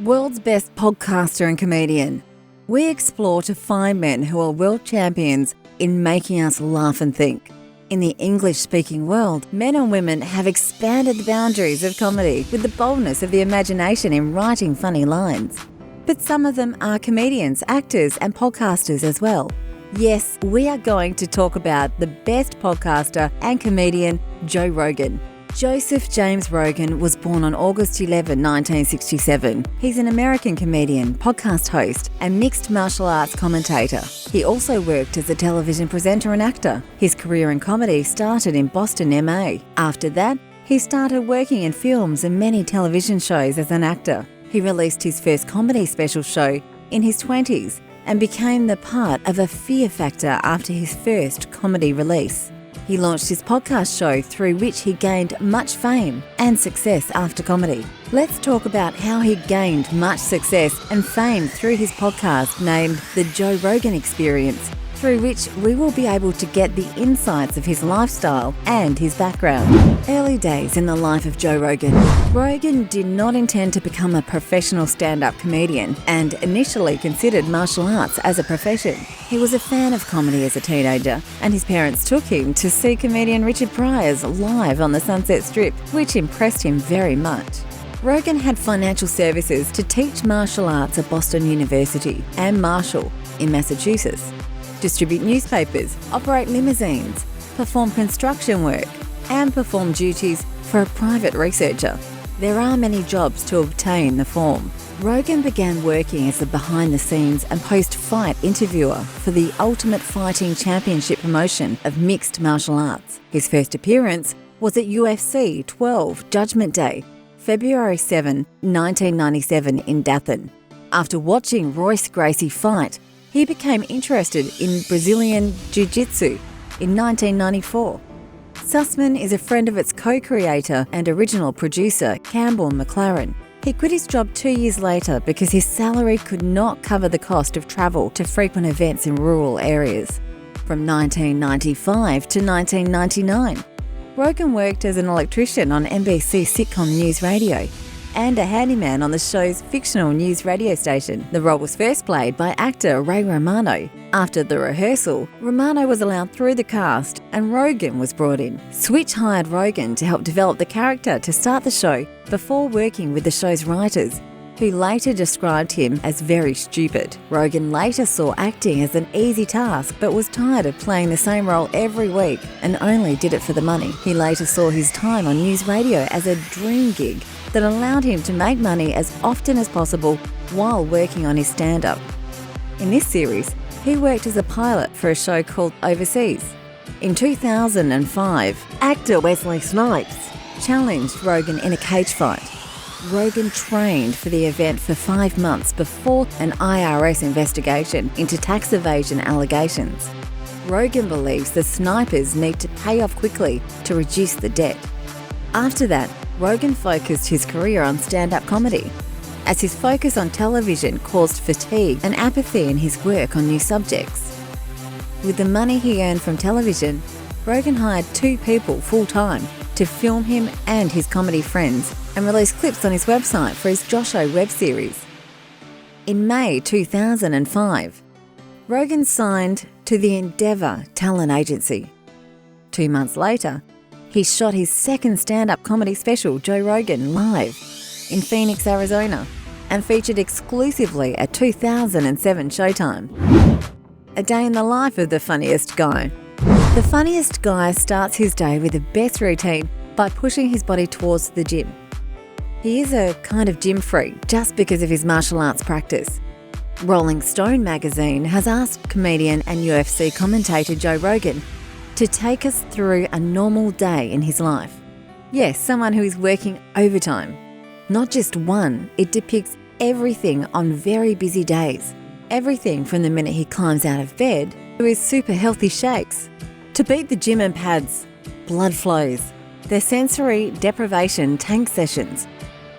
World's best podcaster and comedian. We explore to find men who are world champions in making us laugh and think. In the English-speaking world, men and women have expanded the boundaries of comedy with the boldness of the imagination in writing funny lines. But some of them are comedians, actors and podcasters as well. Yes, we are going to talk about the best podcaster and comedian, Joe Rogan. Joseph James Rogan was born on August 11, 1967. He's an American comedian, podcast host, and mixed martial arts commentator. He also worked as a television presenter and actor. His career in comedy started in Boston MA. After that, he started working in films and many television shows as an actor. He released his first comedy special show in his 20s and became the part of a fear factor after his first comedy release. He launched his podcast show through which he gained much fame and success after comedy. Let's talk about how he gained much success and fame through his podcast named The Joe Rogan Experience, through which we will be able to get the insights of his lifestyle and his background. Early days in the life of Joe Rogan. Rogan did not intend to become a professional stand-up comedian and initially considered martial arts as a profession. He was a fan of comedy as a teenager, and his parents took him to see comedian Richard Pryor's live on the Sunset Strip, which impressed him very much. Rogan had financial services to teach martial arts at Boston University and Marshall in Massachusetts, distribute newspapers, operate limousines, perform construction work, and perform duties for a private researcher. There are many jobs to obtain the form. Rogan began working as a behind-the-scenes and post-fight interviewer for the Ultimate Fighting Championship promotion of mixed martial arts. His first appearance was at UFC 12 Judgment Day, February 7, 1997 in Dathan. After watching Royce Gracie fight, he became interested in Brazilian Jiu-Jitsu in 1994. Sussman is a friend of its co-creator and original producer, Campbell McLaren. He quit his job 2 years later because his salary could not cover the cost of travel to frequent events in rural areas. From 1995 to 1999, Rogan worked as an electrician on NBC sitcom News Radio and a handyman on the show's fictional news radio station. The role was first played by actor Ray Romano. After the rehearsal, Romano was allowed through the cast and Rogan was brought in. Switch hired Rogan to help develop the character to start the show before working with the show's writers, who later described him as very stupid. Rogan later saw acting as an easy task but was tired of playing the same role every week and only did it for the money. He later saw his time on news radio as a dream gig that allowed him to make money as often as possible while working on his stand-up. In this series, he worked as a pilot for a show called Overseas. In 2005, actor Wesley Snipes challenged Rogan in a cage fight. Rogan trained for the event for 5 months before an IRS investigation into tax evasion allegations. Rogan believes the snipers need to pay off quickly to reduce the debt. After that, Rogan focused his career on stand-up comedy, as his focus on television caused fatigue and apathy in his work on new subjects. With the money he earned from television, Rogan hired 2 people full-time to film him and his comedy friends and release clips on his website for his Josho web series. In May 2005, Rogan signed to the Endeavour talent agency. 2 months later, he shot his second stand-up comedy special, Joe Rogan, live in Phoenix, Arizona, and featured exclusively at 2007 Showtime. A day in the life of the funniest guy. The funniest guy starts his day with the best routine by pushing his body towards the gym. He is a kind of gym freak just because of his martial arts practice. Rolling Stone magazine has asked comedian and UFC commentator Joe Rogan to take us through a normal day in his life. Yes, someone who is working overtime. Not just one, it depicts everything on very busy days. Everything from the minute he climbs out of bed to his super healthy shakes. To beat the gym and pads, blood flows, their sensory deprivation tank sessions,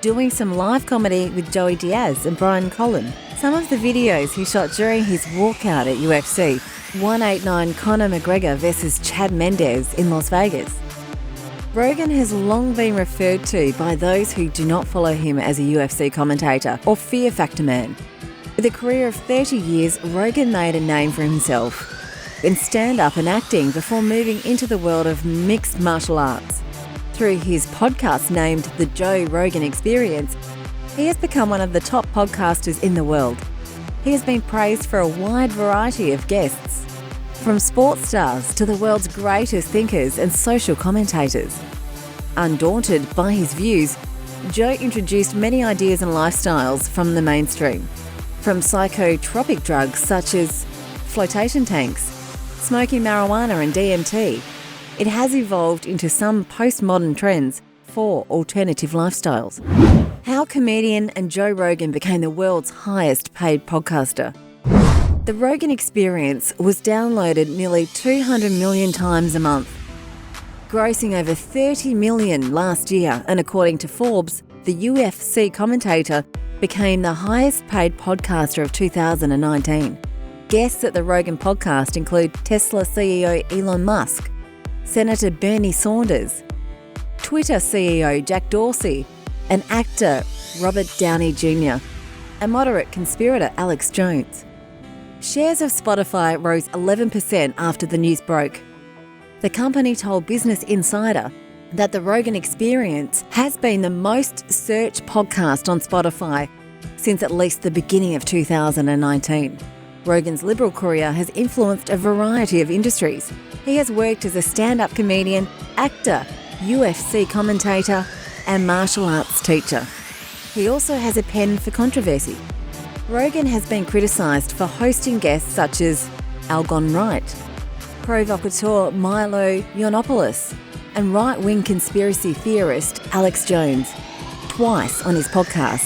doing some live comedy with Joey Diaz and Brian Collin. Some of the videos he shot during his walkout at UFC 189 Conor McGregor versus Chad Mendes in Las Vegas. Rogan has long been referred to by those who do not follow him as a UFC commentator or Fear Factor man. With a career of 30 years, Rogan made a name for himself in stand-up and acting before moving into the world of mixed martial arts. Through his podcast named The Joe Rogan Experience, he has become one of the top podcasters in the world. He has been praised for a wide variety of guests, from sports stars to the world's greatest thinkers and social commentators. Undaunted by his views, Joe introduced many ideas and lifestyles from the mainstream. From psychotropic drugs such as flotation tanks, smoking marijuana and DMT, it has evolved into some postmodern trends for alternative lifestyles. How comedian and Joe Rogan became the world's highest paid podcaster. The Rogan Experience was downloaded nearly 200 million times a month, grossing over 30 million last year, and according to Forbes, the UFC commentator became the highest paid podcaster of 2019. Guests at the Rogan podcast include Tesla CEO Elon Musk, Senator Bernie Sanders, Twitter CEO Jack Dorsey, and actor Robert Downey Jr., and moderate conspirator Alex Jones. Shares of Spotify rose 11% after the news broke. The company told Business Insider that the Rogan Experience has been the most searched podcast on Spotify since at least the beginning of 2019. Rogan's liberal career has influenced a variety of industries. He has worked as a stand-up comedian, actor, UFC commentator, and martial arts teacher. He also has a pen for controversy. Rogan has been criticised for hosting guests such as Algon Wright, provocateur Milo Yiannopoulos, and right-wing conspiracy theorist Alex Jones. Twice on his podcast,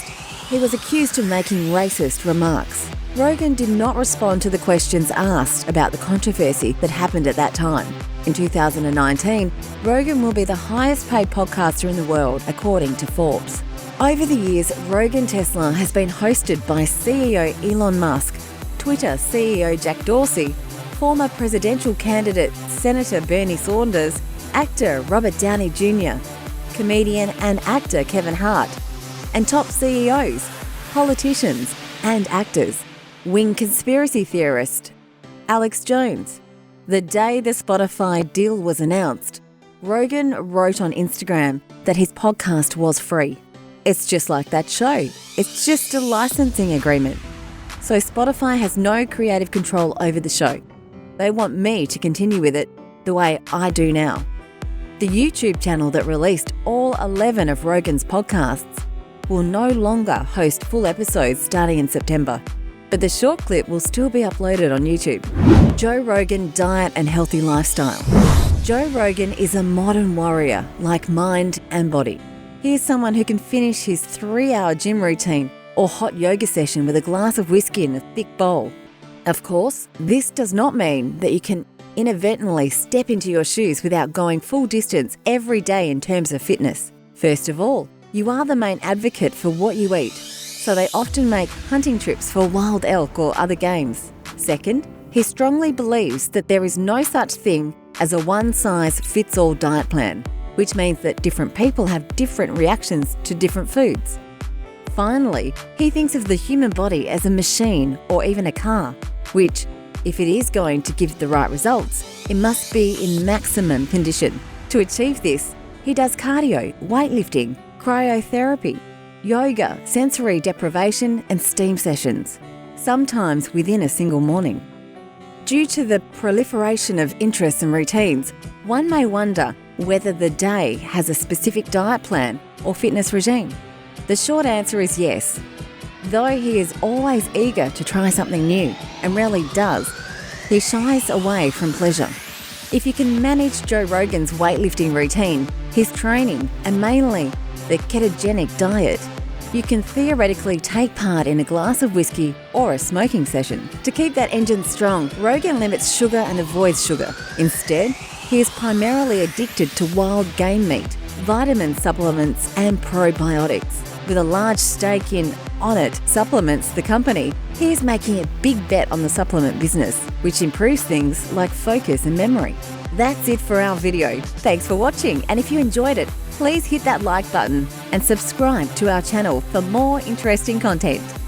he was accused of making racist remarks. Rogan did not respond to the questions asked about the controversy that happened at that time. In 2019, Rogan will be the highest paid podcaster in the world, according to Forbes. Over the years, Rogan Tesla has been hosted by CEO Elon Musk, Twitter CEO Jack Dorsey, former presidential candidate Senator Bernie Sanders, actor Robert Downey Jr., comedian and actor Kevin Hart, and top CEOs, politicians, and actors. Wing conspiracy theorist Alex Jones. The day the Spotify deal was announced, Rogan wrote on Instagram that his podcast was free. It's just like that show. It's just a licensing agreement. So Spotify has no creative control over the show. They want me to continue with it the way I do now. The YouTube channel that released all 11 of Rogan's podcasts will no longer host full episodes starting in September, but the short clip will still be uploaded on YouTube. Joe Rogan diet and healthy lifestyle. Joe Rogan is a modern warrior, like mind and body. He is someone who can finish his 3-hour gym routine or hot yoga session with a glass of whiskey in a thick bowl. Of course, this does not mean that you can inadvertently step into your shoes without going full distance every day in terms of fitness. First of all, you are the main advocate for what you eat, so they often make hunting trips for wild elk or other games. Second, he strongly believes that there is no such thing as a one-size-fits-all diet plan, which means that different people have different reactions to different foods. Finally, he thinks of the human body as a machine or even a car, which, if it is going to give the right results, it must be in maximum condition. To achieve this, he does cardio, weightlifting, cryotherapy, yoga, sensory deprivation, and steam sessions, sometimes within a single morning. Due to the proliferation of interests and routines, one may wonder whether the day has a specific diet plan or fitness regime. The short answer is yes. Though he is always eager to try something new, and rarely does, he shies away from pleasure. If you can manage Joe Rogan's weightlifting routine, his training, and mainly the ketogenic diet, you can theoretically take part in a glass of whiskey or a smoking session. To keep that engine strong, Rogan limits sugar and avoids sugar. Instead, he is primarily addicted to wild game meat, vitamin supplements, and probiotics. With a large stake in Onnit Supplements, the company, he is making a big bet on the supplement business, which improves things like focus and memory. That's it for our video. Thanks for watching, and if you enjoyed it, please hit that like button and subscribe to our channel for more interesting content.